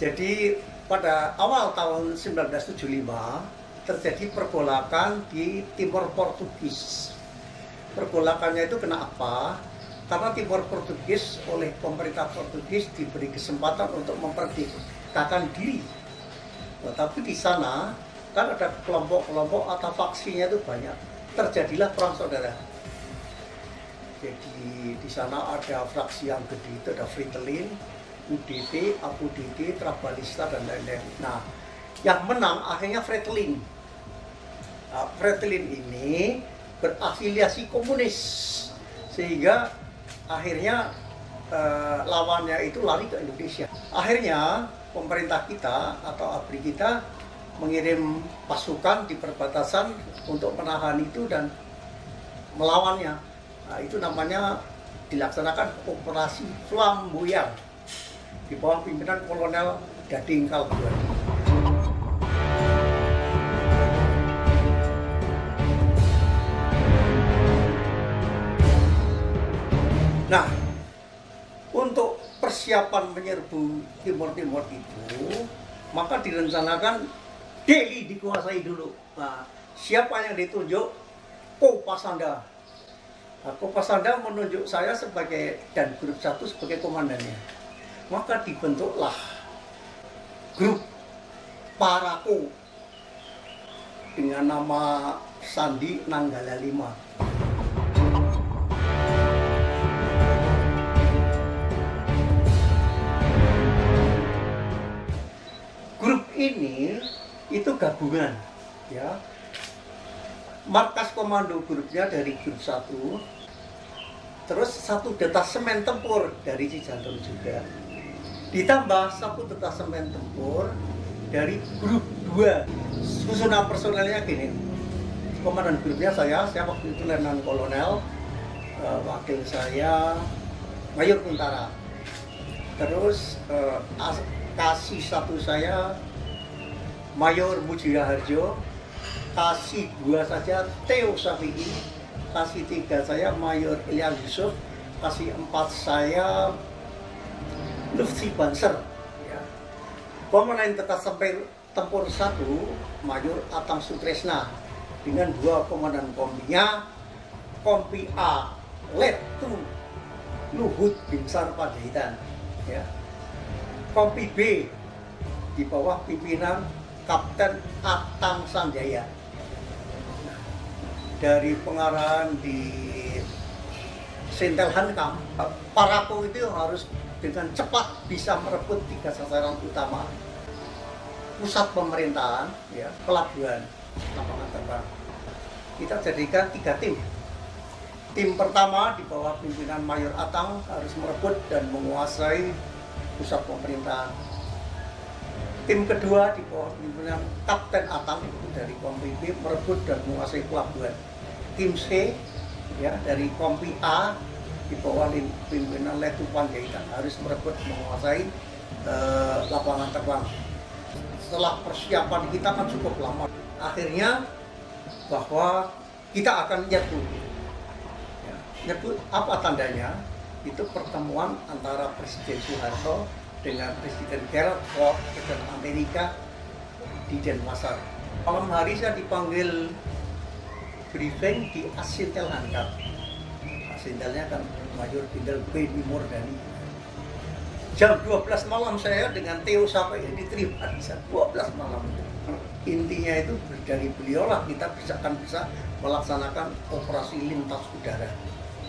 Jadi pada awal tahun 1975 terjadi pergolakan di Timor Portugis. Pergolakannya itu kenapa? Karena Timor Portugis oleh pemerintah Portugis diberi kesempatan untuk memerdekakan diri. Tetapi di sana kan ada kelompok-kelompok atau faksinya itu banyak. Terjadilah perang saudara. Jadi di sana ada fraksi yang gede itu ada Fretilin, UDT, APUDT, Trabalista dan lain-lain. Nah, yang menang akhirnya Fretilin. Nah, Fretilin ini berafiliasi komunis sehingga akhirnya lawannya itu lari ke Indonesia. Akhirnya pemerintah kita atau ABRI kita mengirim pasukan di perbatasan untuk menahan itu dan melawannya. Nah, itu namanya dilaksanakan operasi Flamboyant di bawah pimpinan Kolonel Gading Kalbuadi. Nah, untuk persiapan menyerbu Timor-Timor itu, maka direncanakan Delhi dikuasai dulu. Nah, siapa yang ditunjuk? Kopasanda. Nah, Kopasanda menunjuk saya sebagai dan grup 1 sebagai komandannya. Maka dibentuklah grup Parako dengan nama Sandi Nanggala 5. Grup ini itu gabungan, ya. Markas komando grupnya dari grup 1, terus 1 detasemen tempur dari Cijantung juga, ditambah 1 detasemen tempur dari grup 2. Susunan personelnya gini, komandan grupnya saya waktu itu Letnan Kolonel, wakil saya Mayor Kuntara, terus kasih 1 saya Mayor Mujira Harjo, kasih 2 saja Theo Syafi'i, kasih 3 saya Mayor Ilya Yusuf, kasih 4 saya Lutfi Banser, ya. Komandan Detasemen Tempur 1 Mayor Atang Sutresna dengan 2 komandan kompinya, Kompi A Letu Luhut Binsar Panjaitan, ya. Kompi B di bawah pimpinan Kapten Atang Sanjaya. Dari pengarahan di Sintel Hankam, Parako itu harus dengan cepat bisa merebut 3 sasaran utama: pusat pemerintahan, ya, pelabuhan, lapangan terbang. Kita jadikan 3 tim. Tim pertama di bawah pimpinan Mayor Atang harus merebut dan menguasai pusat pemerintahan. Tim kedua di bawah pimpinan Kapten Atang dari Kompi B merebut dan menguasai pelabuhan. Tim C, ya, dari Kompi A di bawah pimpinan Letu Panjaitan harus merebut menguasai lapangan terbang. Setelah persiapan kita kan cukup lama, akhirnya bahwa kita akan nyerbu. Ya, nyerbu apa tandanya? Itu pertemuan antara Presiden Soeharto dengan Presiden Gerald Ford Presiden Amerika di Denpasar. Malam hari saya dipanggil briefing di Asintel Hankam. Asintelnya kan Mayor Jenderal B. Murdani. Jam 12 malam saya dengan Theo Syafi'i diterima di 12 malam. Intinya itu dari beliaulah kita akan bisa melaksanakan operasi lintas udara.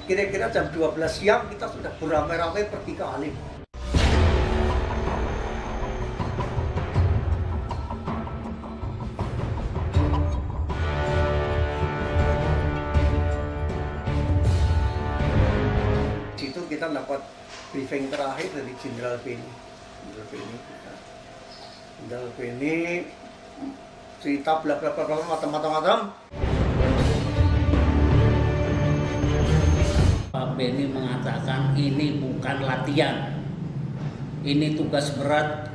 Kira-kira jam 12 siang kita sudah beramai-ramai pergi ke Halim. Situ kita dapat briefing terakhir dari Jenderal Beni. Jenderal Beni cerita bla bla bla macam-macam. Pak Beni mengatakan ini bukan latihan, ini tugas berat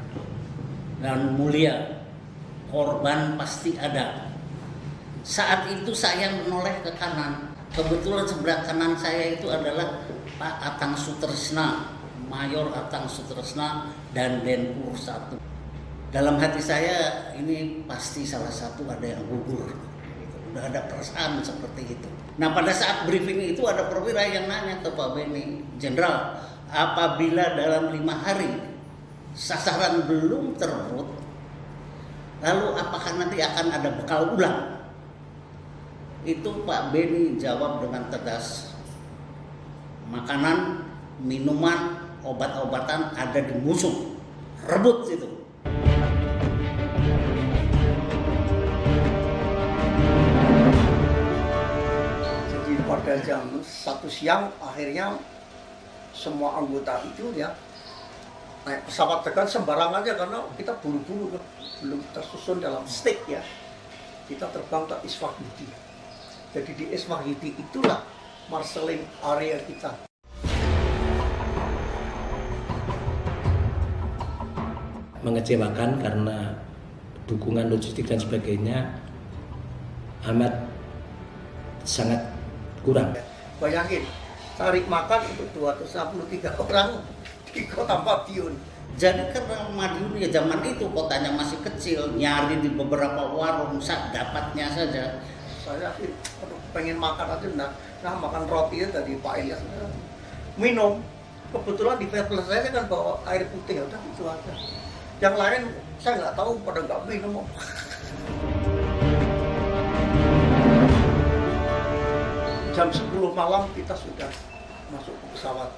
dan mulia, korban pasti ada. Saat itu saya menoleh ke kanan, kebetulan sebelah kanan saya itu adalah Pak Atang Sutresna, Mayor Atang Sutresna dan Denpur 1. Dalam hati saya ini pasti salah satu ada yang gugur. Udah ada perasaan seperti itu. Nah pada saat briefing itu ada perwira yang nanya ke Pak Beni, Jenderal, apabila dalam 5 hari sasaran belum terrebut, lalu apakah nanti akan ada bekal ulang? Itu Pak Beni jawab dengan tegas, makanan, minuman, obat-obatan ada di musuh, rebut itu. Jadi pada jam 1 siang akhirnya semua anggota itu ya naik pesawat tekan sembarang aja karena kita buru-buru belum tersusun dalam stick ya. Kita terbang ke Iswahyudi. Jadi di Iswahyudi itulah marshaling area kita. Mengecewakan karena dukungan logistik dan sebagainya amat sangat kurang. Bayangin, cari makan untuk 263 orang di kota Madiun. Jadi karena Madiun ya zaman itu kotanya masih kecil, nyari di beberapa warung dapatnya saja. Saya pengen makan aja, nah makan roti ya tadi Pak Ilyas. Minum, kebetulan di travel saya kan bawa air putih, udah itu aja. Yang lain saya nggak tahu pada nggak minum. Jam 10 malam kita sudah masuk ke pesawat.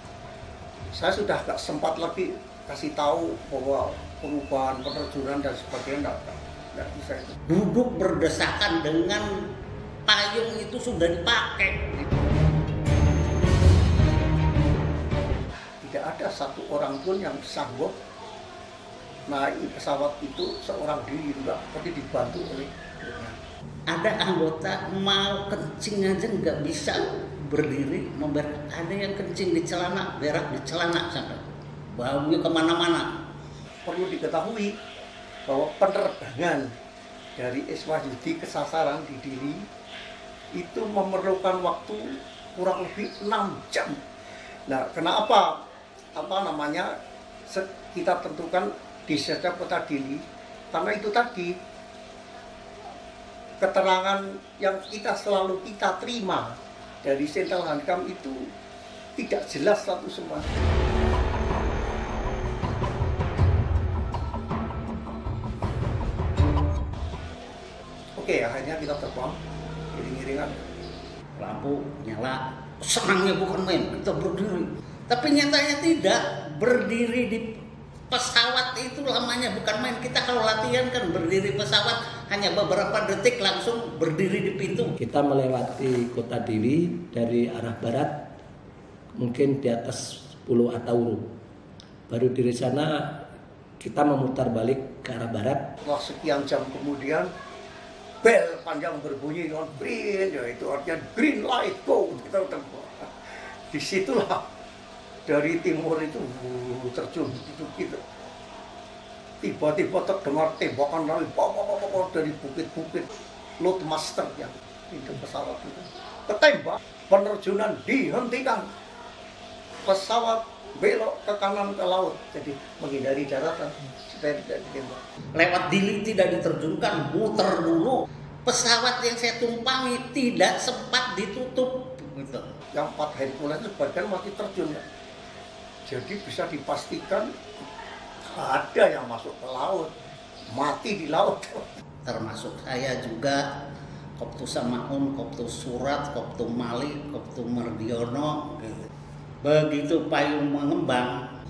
Saya sudah nggak sempat lagi kasih tahu bahwa perubahan penerjunan dan sebagainya nggak bisa itu. Duduk berdesakan dengan payung itu sudah dipakai. Tidak ada satu orang pun yang sanggup naik pesawat itu seorang diri, enggak, tapi dibantu oleh Ada anggota mau kencing aja nggak bisa berdiri, ada yang kencing di celana, berak di celana sampai baunya kemana-mana. Perlu diketahui bahwa penerbangan dari Iswahyudi ke sasaran di Dili itu memerlukan waktu kurang lebih 6 jam. Nah, kenapa kita tentukan di setiap kota Dili? Karena itu tadi keterangan yang selalu kita terima dari Sentral Hankam itu tidak jelas satu semua. Oke, akhirnya kita terbang iring-iringan. Lampu nyala, senangnya bukan main, kita berdiri. Tapi nyatanya tidak, berdiri di pesawat itu lamanya bukan main. Kita kalau latihan kan berdiri pesawat hanya beberapa detik langsung berdiri di pintu. Kita melewati kota Dili dari arah barat mungkin di atas Pulau Atauru. Baru dari sana kita memutar balik ke arah barat. Setelah sekian jam kemudian bel panjang berbunyi on green, yaitu artinya green light go. Kita terbang. Disitulah dari timur itu terjun gitu. Tiba-tiba terdengar tembakan dari bukit-bukit Loadmaster yang itu pesawat itu ketembak, penerjunan dihentikan, pesawat belok ke kanan ke laut, jadi menghindari daratan supaya tidak ditembak. Lewat Dili tidak diterjunkan, muter dulu. Pesawat yang saya tumpangi tidak sempat ditutup gitu. Yang 4 Hercules itu bagian mati terjun ya. Jadi bisa dipastikan ada yang masuk ke laut, mati di laut. Termasuk saya juga, Koptu Samaun, Koptu Surat, Koptu Mali, Koptu Mardiono. Gitu. Begitu payung mengembang,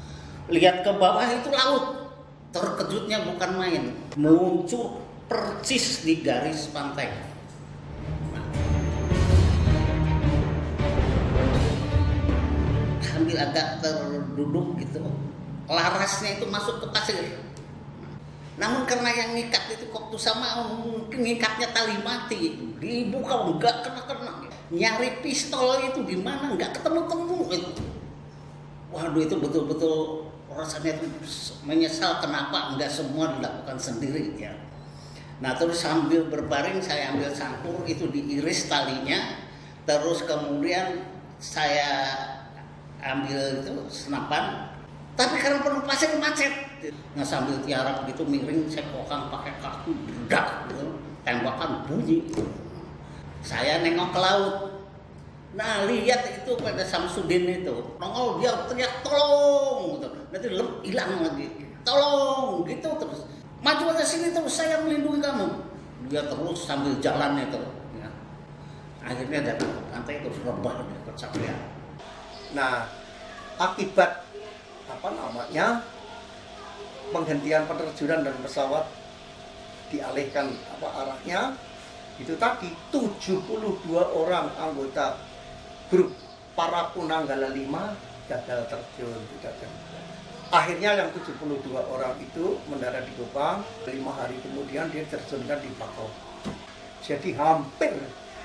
lihat ke bawah itu laut. Terkejutnya bukan main, meluncur persis di garis pantai. Sambil agak terduduk gitu, larasnya itu masuk ke pasir. Namun karena yang ngikat itu Koptu Samaun, mungkin ngikatnya tali mati, dibuka enggak kena. Nyari pistol itu di mana enggak ketemu itu. Waduh, itu betul-betul rasanya itu menyesal kenapa enggak semua dilakukan sendiri ya. Nah terus sambil berbaring saya ambil sangkur itu diiris talinya, terus kemudian saya ambil itu senapan, tapi karena penuh pasir macet. Nggak sambil tiarap gitu miring, saya kokang pakai kaki, bedak gitu. Tembakan bunyi. Saya nengok ke laut. Nah lihat itu pada Samsudin itu, nongol dia teriak tolong, gitu. Nanti hilang lagi, tolong gitu terus. Maju ke sini terus, saya melindungi kamu. Dia terus sambil jalan itu. Ya. Akhirnya dari pantai terus rebah ke Caprian. Nah, akibat penghentian penerjunan dan pesawat dialihkan arahnya, itu tadi 72 orang anggota grup Parapu Nanggala 5 gagal terjun. Akhirnya yang 72 orang itu mendarat di Kupang, 5 hari kemudian dia terjunkan di Pako. Jadi hampir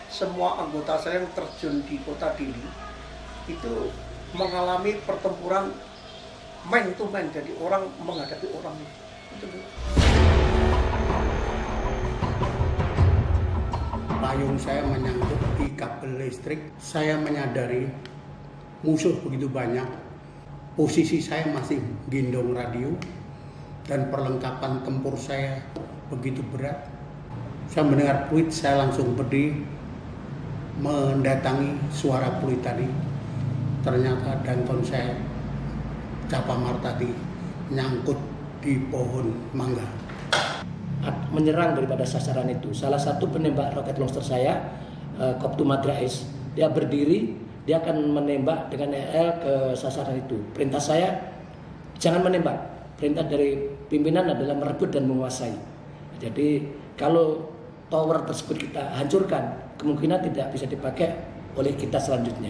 semua anggota saya yang terjun di Kota Dili itu mengalami pertempuran man to man, jadi orang menghadapi orang itu. Payung saya menyangkut di kabel listrik. Saya menyadari musuh begitu banyak. Posisi saya masih gendong radio dan perlengkapan tempur saya begitu berat. Saya mendengar peluit, saya langsung berdiri mendatangi suara peluit tadi. Ternyata danton saya Capamar tadi nyangkut di pohon mangga. Menyerang daripada sasaran itu. Salah satu penembak roket launcher saya, Koptu Madrais, dia berdiri, dia akan menembak dengan EL ke sasaran itu. Perintah saya, jangan menembak. Perintah dari pimpinan adalah merebut dan menguasai. Jadi kalau tower tersebut kita hancurkan, kemungkinan tidak bisa dipakai oleh kita selanjutnya.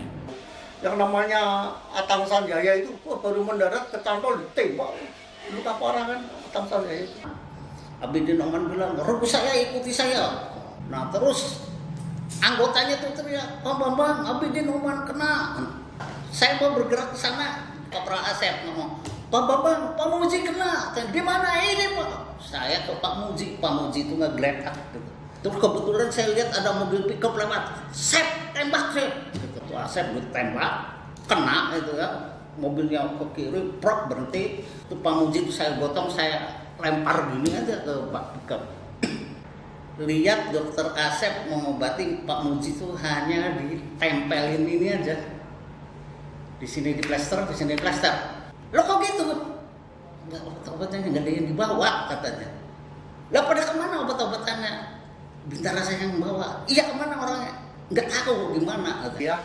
Yang namanya Atang Sanjaya itu baru mendarat kecantol ditembak, luka parah kan Atang Sanjaya itu. Abidin Oman bilang, rebus saya, ikuti saya. Nah terus anggotanya tuh teriak, Pak Bambang, Abidin Oman kena. Saya mau bergerak ke sana, Kopral Asep ngomong, Pak Bambang, Pak Muji kena. Di mana ini Pak? Saya ke Pak Muji itu ngegeletak gitu. Terus kebetulan saya lihat ada mobil pickup lewat, Sep, tembak Sep. Gitu. Asep ditembak, kena itu ya. Mobilnya ke kiri, prok berhenti. Itu Pak Muji itu saya gotong, saya lempar gini aja ke Pak Pickup. Lihat dokter Asep mengobati Pak Muji itu hanya ditempelin ini aja. Di sini di plester, di sini plester. Lo kok gitu? Obat-obatannya nggak ada yang dibawa katanya. Lah pada kemana obat-obatannya? Bintara saya yang bawa. Iya kemana orangnya? Nggak tahu gimana. Ya,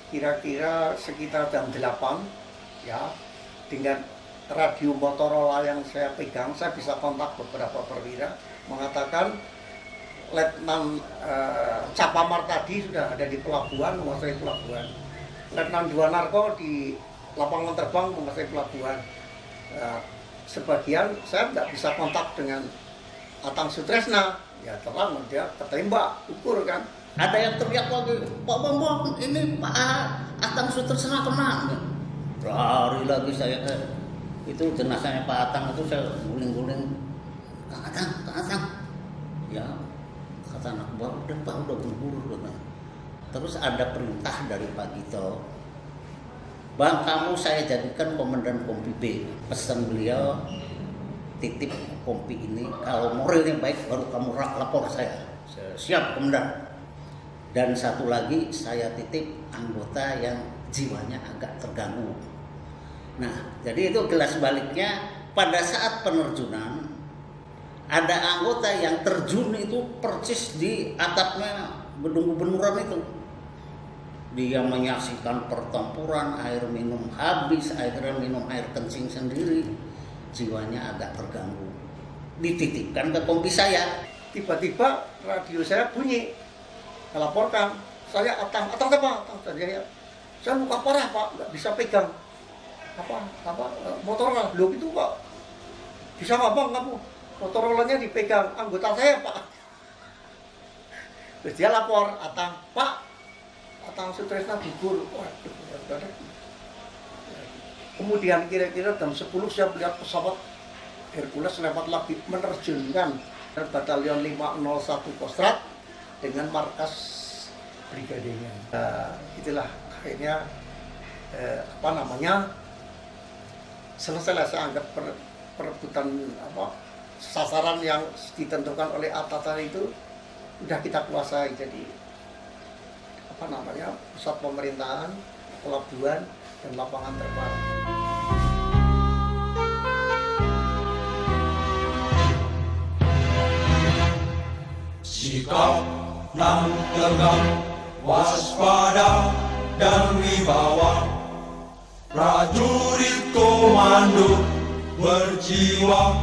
kira-kira sekitar jam 8 ya, dengan radio Motorola yang saya pegang, saya bisa kontak beberapa perwira mengatakan Letnan Capamar tadi sudah ada di pelabuhan, menguasai pelabuhan. Letnan Dua Narko di lapangan terbang menguasai pelabuhan. Sebagian saya tidak bisa kontak dengan Atang Sutresna, ya terang dia ketembak, ukur kan. Ada yang teriak lagi, Pak Bambang, ini Pak Atang Sutresna kena. Lari lagi saya. Itu jenazahnya Pak Atang itu saya guling-guling, Kang Atang, ya kata anak buah, udah Pak udah buru-buru. Terus ada perintah dari Pak Gito, Bang kamu saya jadikan komandan Kompi B, pesan beliau titip Kompi ini, kalau moralnya baik baru kamu lapor saya siap komandan. Dan satu lagi saya titip anggota yang jiwanya agak terganggu. Nah, jadi itu kelas baliknya pada saat penerjunan ada anggota yang terjun itu persis di atapnya gedung gubernuran itu. Dia menyaksikan pertempuran, air minum habis, akhirnya minum air kencing sendiri. Jiwanya agak terganggu. Dititipkan ke Kompi saya. Tiba-tiba radio saya bunyi. Melaporkan, saya Atang Sanjaya. Saya luka parah Pak, nggak bisa pegang Motorola. Loh itu Pak, bisa nggak Bang kamu? Motorolanya dipegang anggota saya Pak. Terus dia lapor Atang, Pak, Atang Sutresna gugur. Waduh, kemudian kira-kira jam 10 saya melihat pesawat Hercules lewat lagi menerjunkan batalion 501 Kostrad dengan markas brigadenya. Itulah akhirnya selesai saya anggap perebutan sasaran yang ditentukan oleh atasan itu udah kita kuasai. Jadi pusat pemerintahan, pelabuhan, dan lapangan terbang. Sikap nan tegak, waspada dan wibawa, prajurit komando berjiwa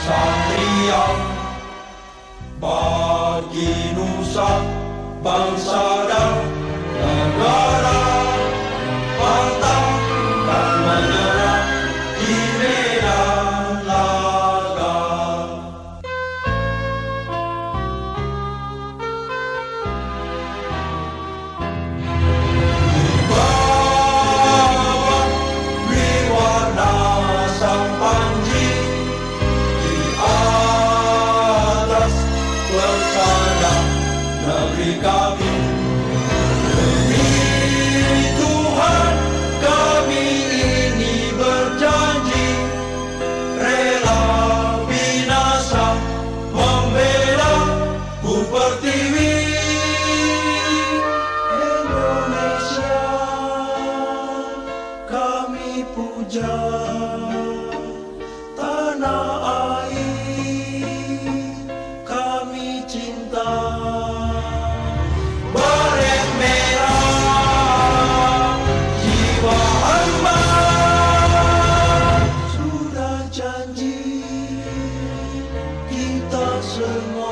satria, bagi nusa, bangsa dan negara, pantang dan menyerah di medan laga. Bawa berwarna sang panji di atas persada negeri kami. Demi Tuhan kami ini berjanji, rela binasa membela Bu Pertiwi. Indonesia kami puja, tanah air kami cinta. Baret merah jiwa hamba, sudah janji kita semua